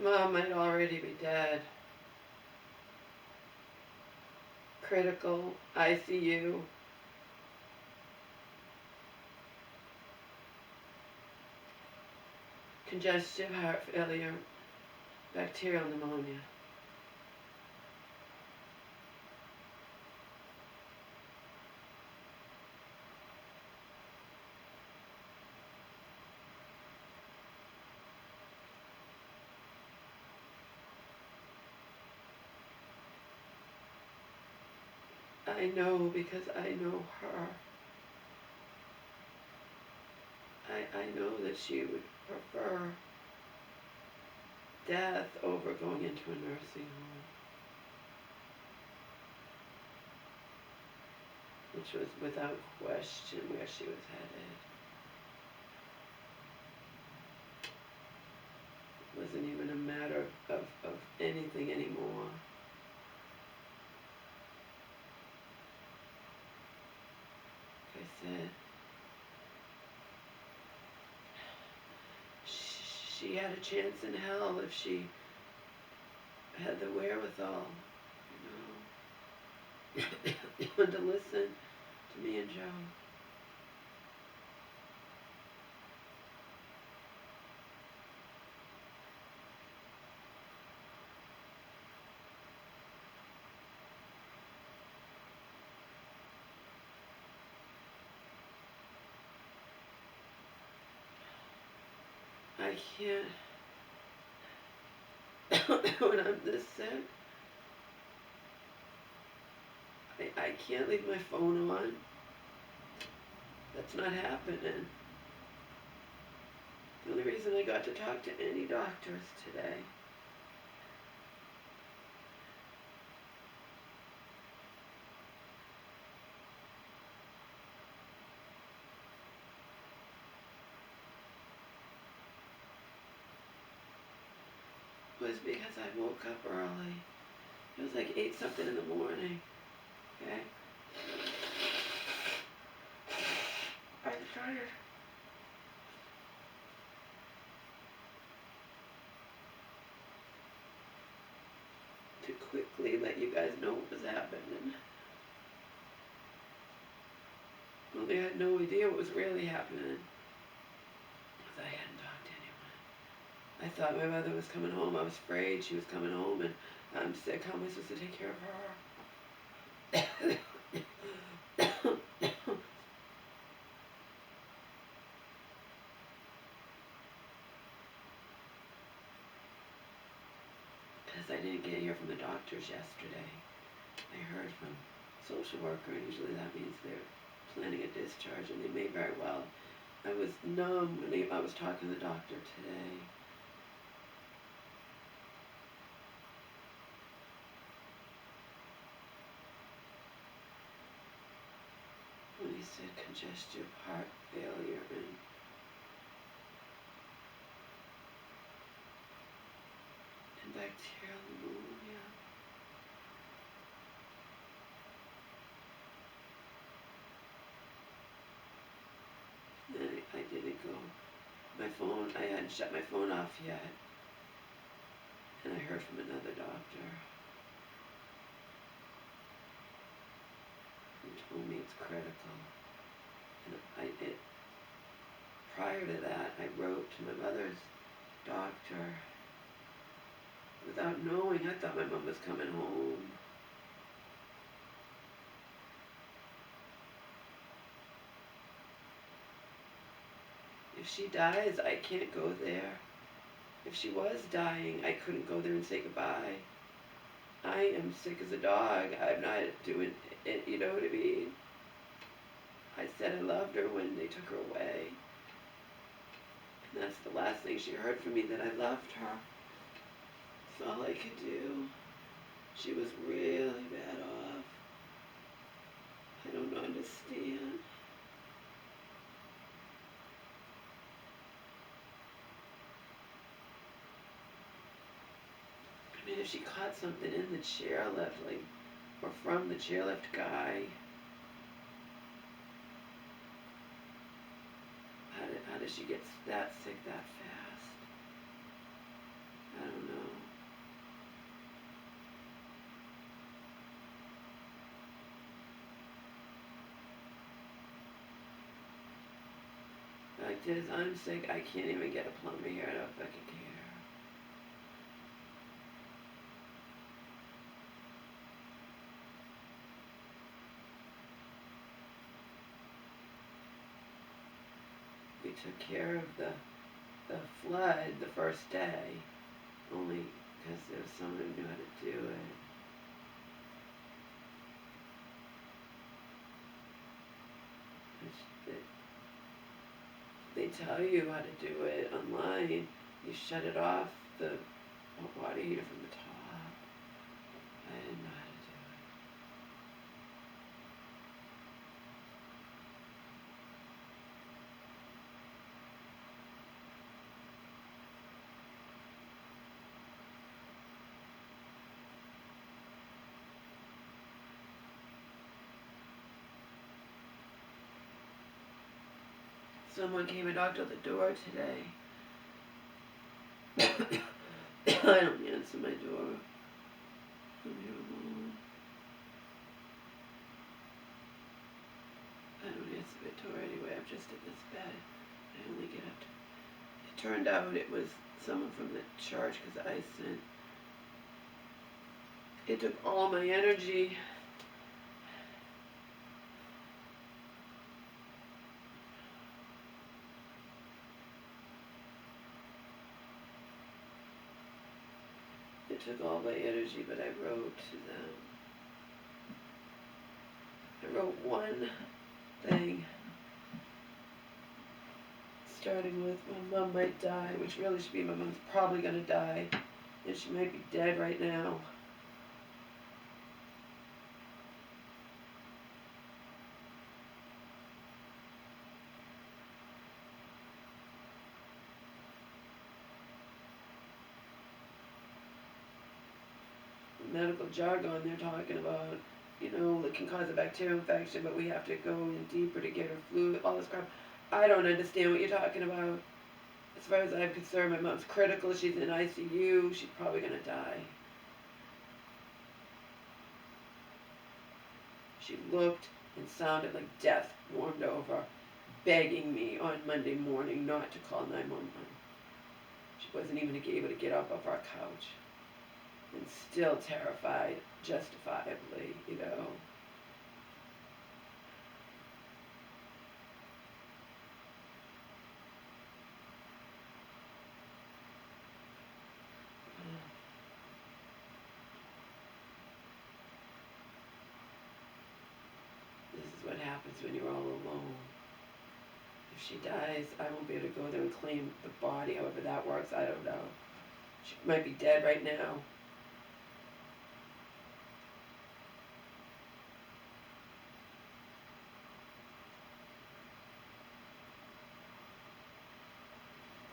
Mom might already be dead. Critical, ICU. Congestive heart failure, bacterial pneumonia. I know because I know her. I know that she would prefer death over going into a nursing home, which was without question where she was headed. It wasn't even a matter of anything anymore. Like I said, she had a chance in hell if she had the wherewithal, you know, and to listen to me and Joe. I can't, when I'm this sick, I can't leave my phone on. That's not happening. The only reason I got to talk to any doctors today was because I woke up early. It was like 8 something in the morning, okay? I was tired. To quickly let you guys know what was happening. Only I had no idea what was really happening, because I hadn't talked to anyone. I thought my mother was coming home. I was afraid she was coming home, and I'm sick. How am I supposed to take care of her? Because I didn't get here from the doctors yesterday. I heard from social worker, and usually that means they're planning a discharge, and they may very well. I was numb when I was talking to the doctor today. When he said congestive heart failure and bacterial pneumonia. Then I didn't go. My phone, I hadn't shut my phone off yet. And I heard from another doctor who told me it's critical. And prior to that, I wrote to my mother's doctor without knowing. I thought my mom was coming home. If she dies, I can't go there. If she was dying, I couldn't go there and say goodbye. I am sick as a dog. I'm not doing it, you know what I mean? I said I loved her when they took her away. And that's the last thing she heard from me, that I loved her. That's all I could do. She was really bad off. I don't understand. I mean, if she caught something in the chairlift, like, or from the chairlift guy, how did she get that sick that fast? I don't know. says, I'm sick, I can't even get a plumber here, I don't fucking care. We took care of the flood the first day, only because there was someone who knew how to do it. They tell you how to do it online. You shut it off, the water heater from the top. I didn't know how to do it. Someone came and knocked on the door today. I don't answer my door. I'm here alone. I don't answer my door anyway. I'm just in this bed. I only get up to... It turned out it was someone from the church because I sent... It took all my energy. It took all my energy, but I wrote to them. I wrote one thing, starting with my mom might die, which really should be my mom's probably going to die, and she might be dead right now. Medical jargon they're talking about, you know, it can cause a bacterial infection, but we have to go in deeper to get her fluid, all this crap. I don't understand what you're talking about. As far as I'm concerned, my mom's critical, she's in ICU, she's probably gonna die. She looked and sounded like death warmed over, begging me on Monday morning not to call 911. She wasn't even able to get up off our couch. And still terrified, justifiably, you know. This is what happens when you're all alone. If she dies, I won't be able to go there and claim the body, however that works, I don't know. She might be dead right now.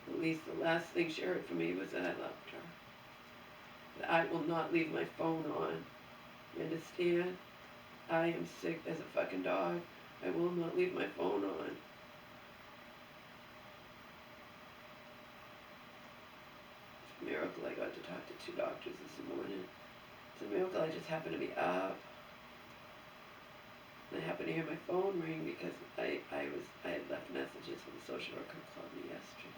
At least the last thing she heard from me was that I loved her. That I will not leave my phone on. You understand? I am sick as a fucking dog. I will not leave my phone on. It's a miracle I got to talk to 2 doctors this morning. It's a miracle I just happened to be up. And I happened to hear my phone ring because I had left messages when the social worker called me yesterday.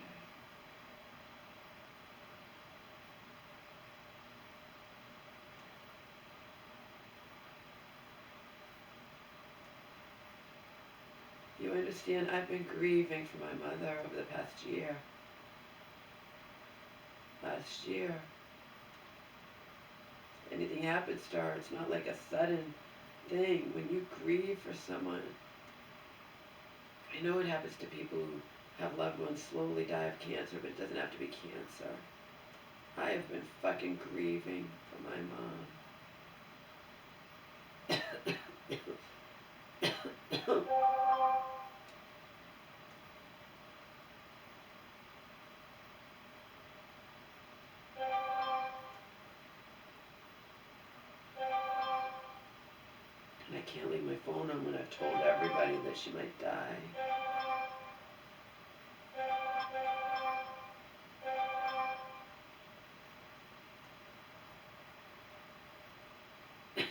You understand, I've been grieving for my mother over the past year. Last year. If anything happens to her, it's not like a sudden thing. When you grieve for someone, I know it happens to people who have loved ones slowly die of cancer, but it doesn't have to be cancer. I have been fucking grieving for my mom. And I can't leave my phone on when I've told everybody that she might die.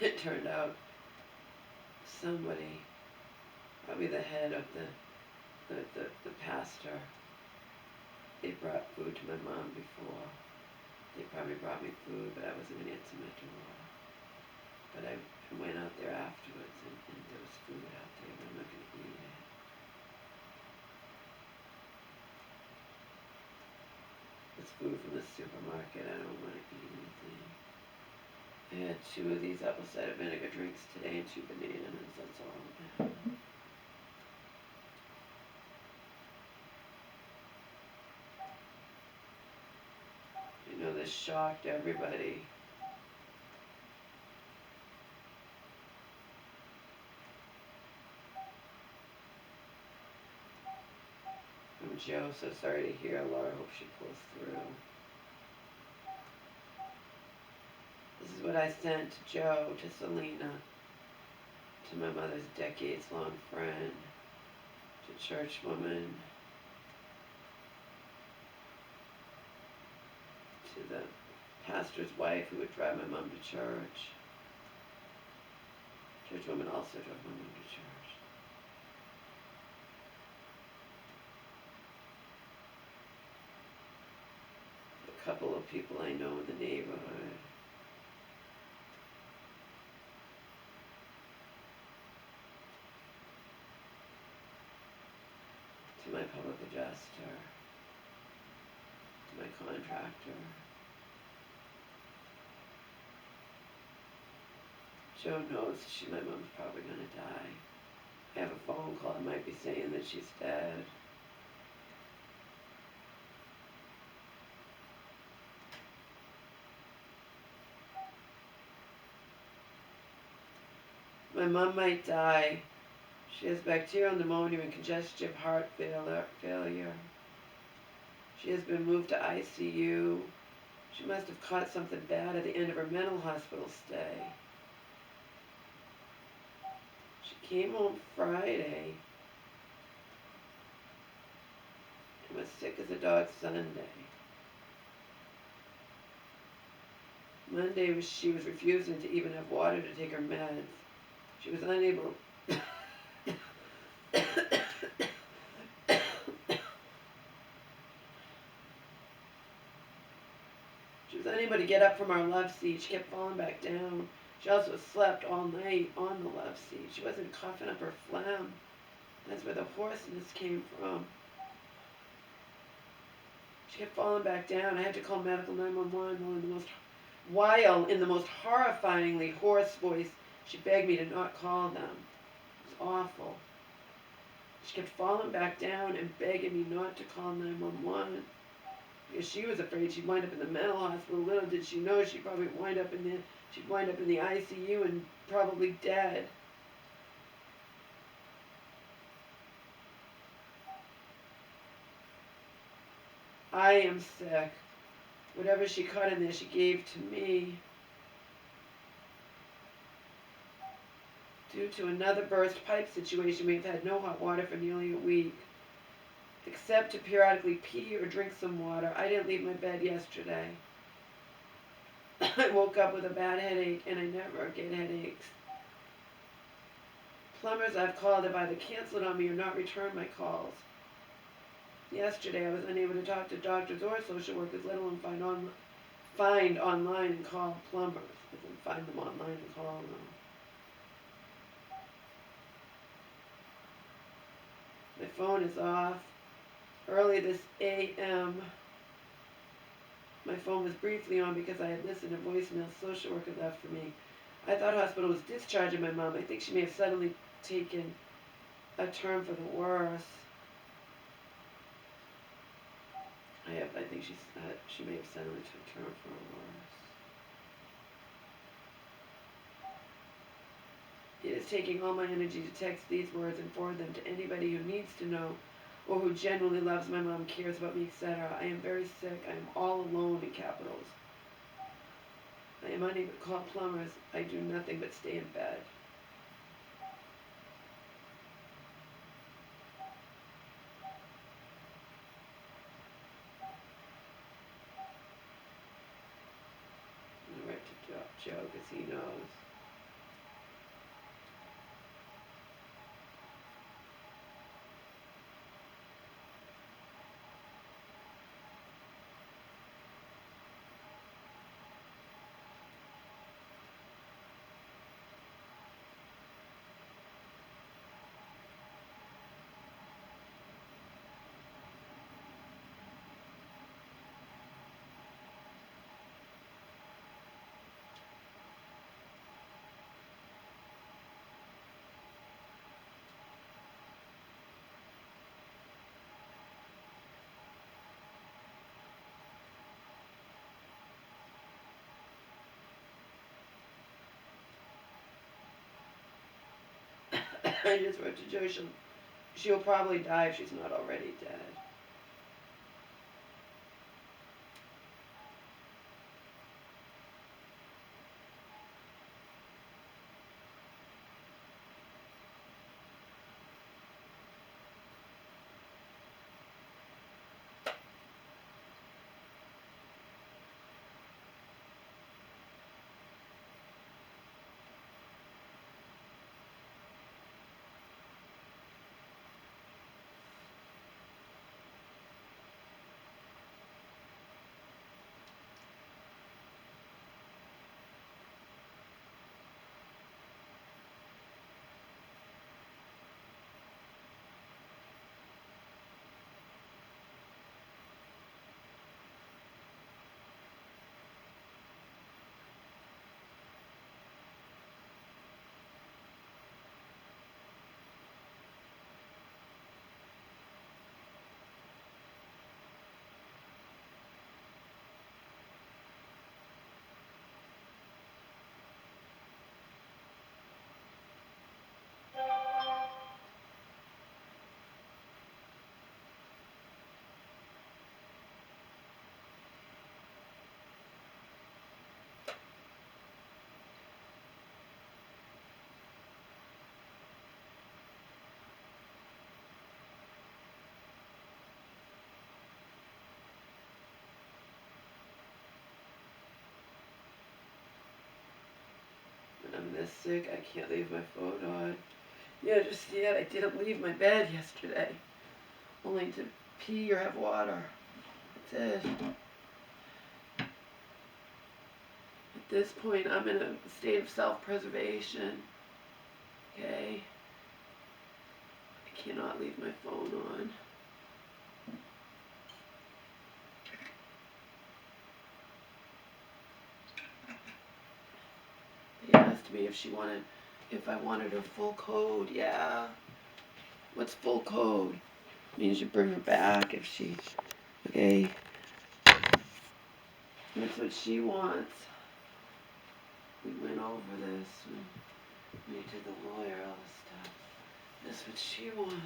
It turned out somebody, probably the head of the pastor, They brought food to my mom before. They probably brought me food, but I wasn't going to answer my door. But I went out there afterwards, and there was food out there, but I'm not going to eat it. It's food from the supermarket. I don't want to eat anything. I had 2 of these apple cider vinegar drinks today and 2 bananas. That's all I had. You know, this shocked everybody. I'm Joe, so sorry to hear. Laura, hope she pulls through. This is what I sent to Joe, to Selena, to my mother's decades-long friend, to churchwoman, to the pastor's wife who would drive my mom to church. Churchwoman also drove my mom to church. A couple of people I know in the neighborhood. To my public adjuster. To my contractor. Joe knows my mom's probably going to die. I have a phone call that might be saying that she's dead. My mom might die. She has bacterial pneumonia and congestive heart failure. She has been moved to ICU. She must have caught something bad at the end of her mental hospital stay. She came home Friday and was sick as a dog Sunday. Monday she was refusing to even have water to take her meds. She was unable to get up from our love seat. She kept falling back down. She also slept all night on the love seat. She wasn't coughing up her phlegm. That's where the hoarseness came from. She kept falling back down. I had to call medical 911 while in the most horrifyingly hoarse voice she begged me to not call them. It was awful. She kept falling back down and begging me not to call 911 because she was afraid she'd wind up in the mental hospital. Little did she know she'd probably wind up in the ICU and probably dead. I am sick. Whatever she caught in there, she gave to me. Due to another burst pipe situation, we've had no hot water for nearly a week. Except to periodically pee or drink some water. I didn't leave my bed yesterday. I woke up with a bad headache, and I never get headaches. Plumbers I've called have either canceled on me or not returned my calls. Yesterday I was unable to talk to doctors or social workers, let alone find online and call plumbers. I can find them online and call them. My phone is off. Early this a.m., my phone was briefly on because I had listened to voicemail social worker left for me. I thought hospital was discharging my mom. I think she may have suddenly taken a turn for the worse. I think she may have suddenly took a turn for the worse. It is taking all my energy to text these words and forward them to anybody who needs to know or who genuinely loves my mom, cares about me, etc. I am very sick. I am all alone in capitals. I am unable to call plumbers. I do nothing but stay in bed. I'm going to write to Joe because he knows. I just wrote to Joe, she'll probably die if she's not already dead. I'm this sick, I can't leave my phone on. Yeah, just yet, I didn't leave my bed yesterday. Only to pee or have water. That's it. At this point, I'm in a state of self-preservation. Okay? I cannot leave my phone on. They asked me if I wanted her full code. Yeah. What's full code? Means you bring her back if she, okay. That's what she wants. We went over this when we did the lawyer, all this stuff. That's what she wants.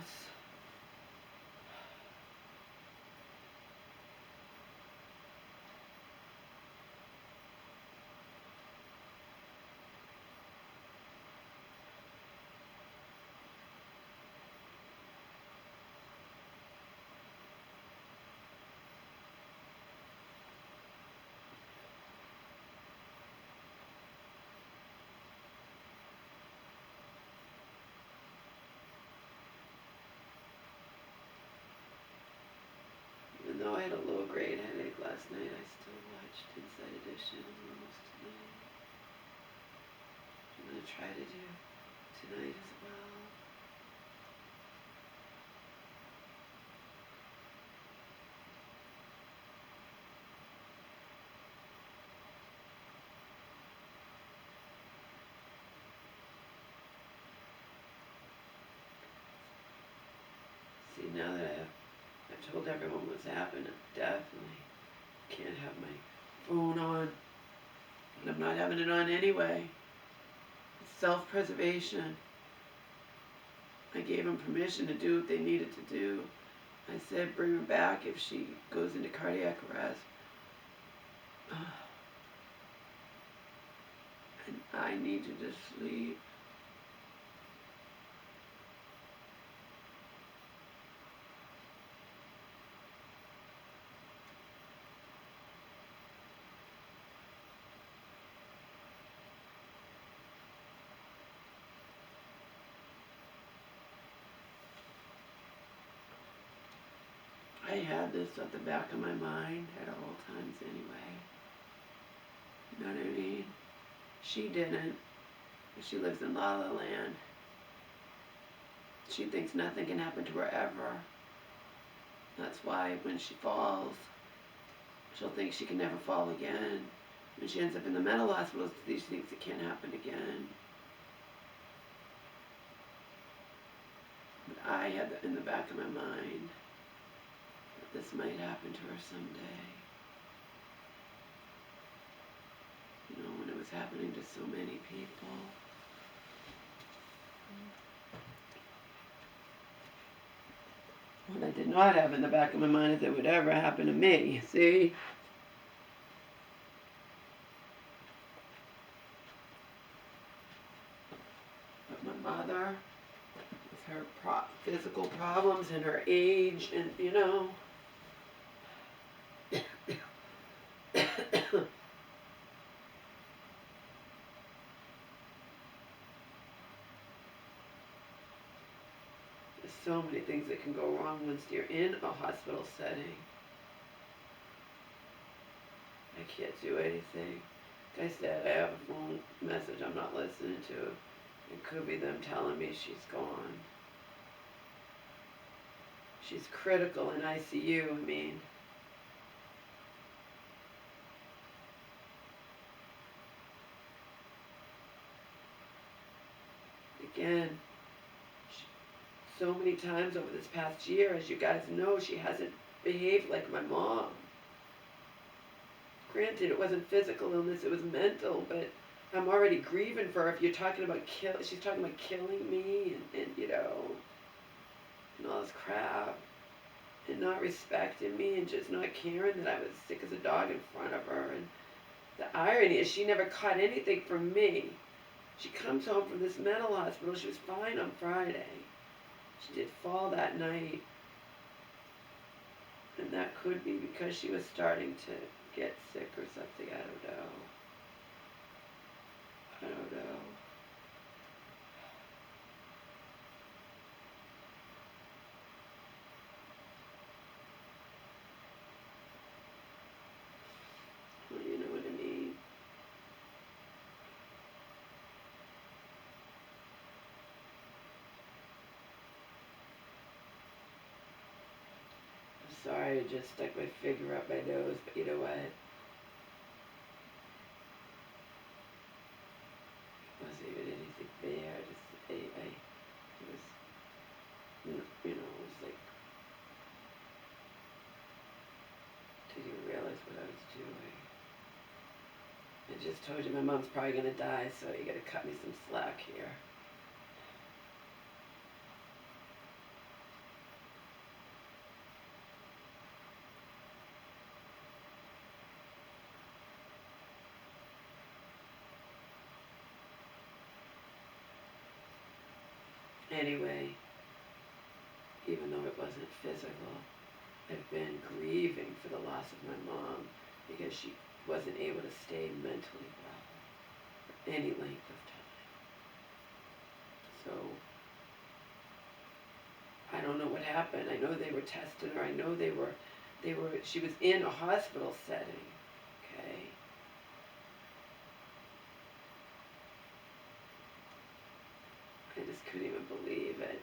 Even though I had a low-grade headache last night, I still watched Inside Edition almost tonight. I'm going to try to do tonight as well. See, now that I've told everyone what's happened, I definitely can't have my phone on. And I'm not having it on anyway. It's self-preservation. I gave them permission to do what they needed to do. I said bring her back if she goes into cardiac arrest. And I needed to sleep. I had this at the back of my mind at all times anyway. You know what I mean? She didn't. She lives in La La Land. She thinks nothing can happen to her ever. That's why when she falls, she'll think she can never fall again. When she ends up in the mental hospital, she thinks it can't happen again. But I had that in the back of my mind that this might happen to her someday. You know, when it was happening to so many people. What I did not have in the back of my mind is that it would ever happen to me. See? But my mother, with her physical problems and her age, and you know. There's so many things that can go wrong once you're in a hospital setting. I can't do anything. Like I said, I have a phone message I'm not listening to. It could be them telling me she's gone. She's critical in ICU, I mean. Again, so many times over this past year, as you guys know, she hasn't behaved like my mom. Granted, it wasn't physical illness, it was mental, but I'm already grieving for her. If you're talking about she's talking about killing me and you know, and all this crap, and not respecting me and just not caring that I was sick as a dog in front of her. And the irony is she never caught anything from me. She comes home from this mental hospital. She was fine on Friday. She did fall that night. And that could be because she was starting to get sick or something. I don't know. I don't know. Well, you know what I mean. I'm sorry I just stuck my finger up my nose, but you know what? It wasn't even anything there. It was, you know, it was like, didn't even realize what I was doing. I just told you my mom's probably gonna die, so you gotta cut me some slack here. Anyway, even though it wasn't physical, I've been grieving for the loss of my mom because she wasn't able to stay mentally well for any length of time. So, I don't know what happened. I know they were testing her. I know she was in a hospital setting, okay? I just couldn't even believe it.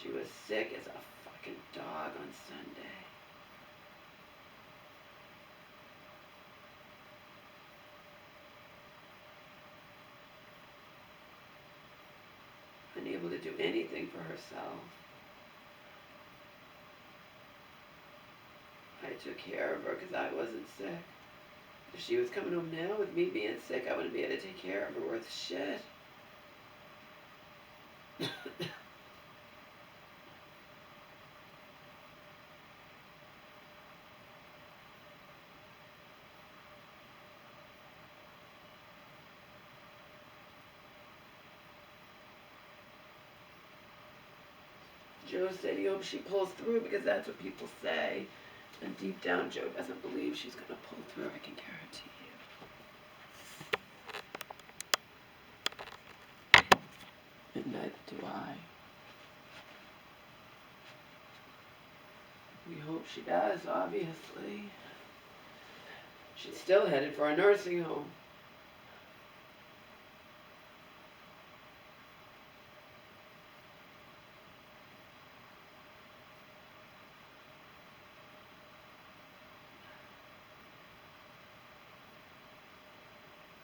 She was sick as a fucking dog on Sunday. Unable to do anything for herself. I took care of her because I wasn't sick. If she was coming home now with me being sick, I wouldn't be able to take care of her worth shit. Joe said he hopes she pulls through because that's what people say. And deep down, Joe doesn't believe she's going to pull through, I can guarantee you. And neither do I. We hope she does, obviously. She's still headed for a nursing home.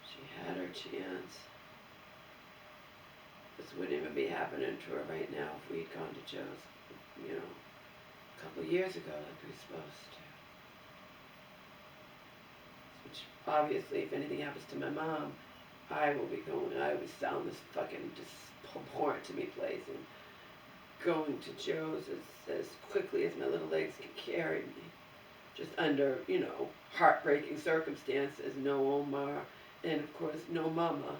She had her chance. This wouldn't even be happening to her right now if we'd gone to Joe's, you know, a couple of years ago like we were supposed to. Which, obviously, if anything happens to my mom, I will be selling this fucking just abhorrent to me place and going to Joe's as quickly as my little legs could carry me. Just under, heartbreaking circumstances. No Omar, and of course, no Mama,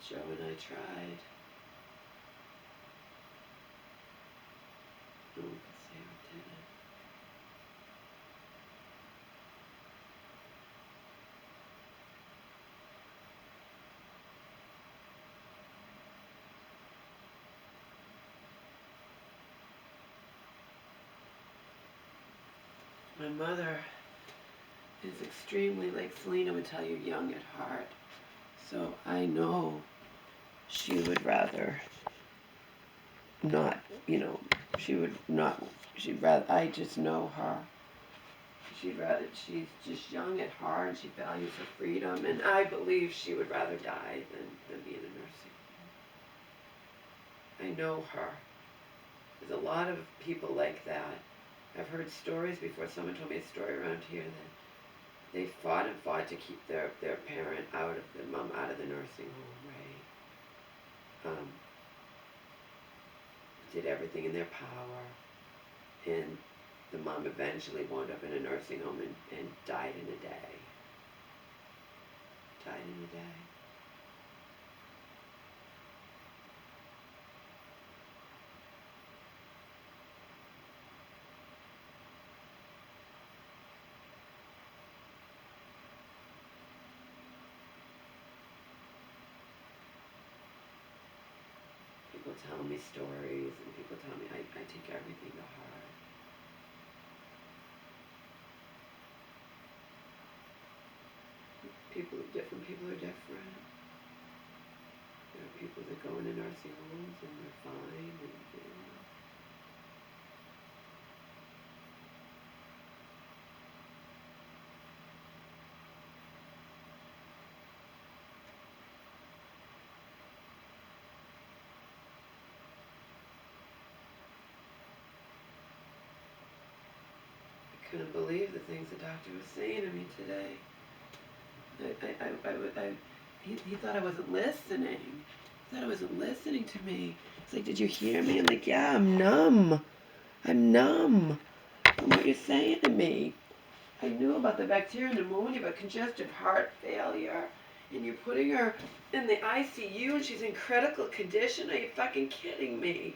Joe and I tried. No one could say we didn't. My mother is extremely, like Selena would tell you, young at heart. So I know she would rather not, she would not, she'd rather, I just know her. She's just young at heart and she values her freedom. And I believe she would rather die than be in a nursing home. I know her. There's a lot of people like that. I've heard stories before. Someone told me a story around here that they fought and fought to keep their parent their mom out of the nursing home, right? Did everything in their power. And the mom eventually wound up in a nursing home and died in a day. Died in a day. People tell me stories and people tell me I take everything to heart. Different people are different. There are people that go into nursing homes and they're fine and I couldn't believe the things the doctor was saying to me today. He thought I wasn't listening. He thought I wasn't listening to me. He's like, did you hear me? I'm like, yeah, I'm numb. I'm numb from what you're saying to me. I knew about the bacterial pneumonia, but congestive heart failure, and you're putting her in the ICU and she's in critical condition. Are you fucking kidding me?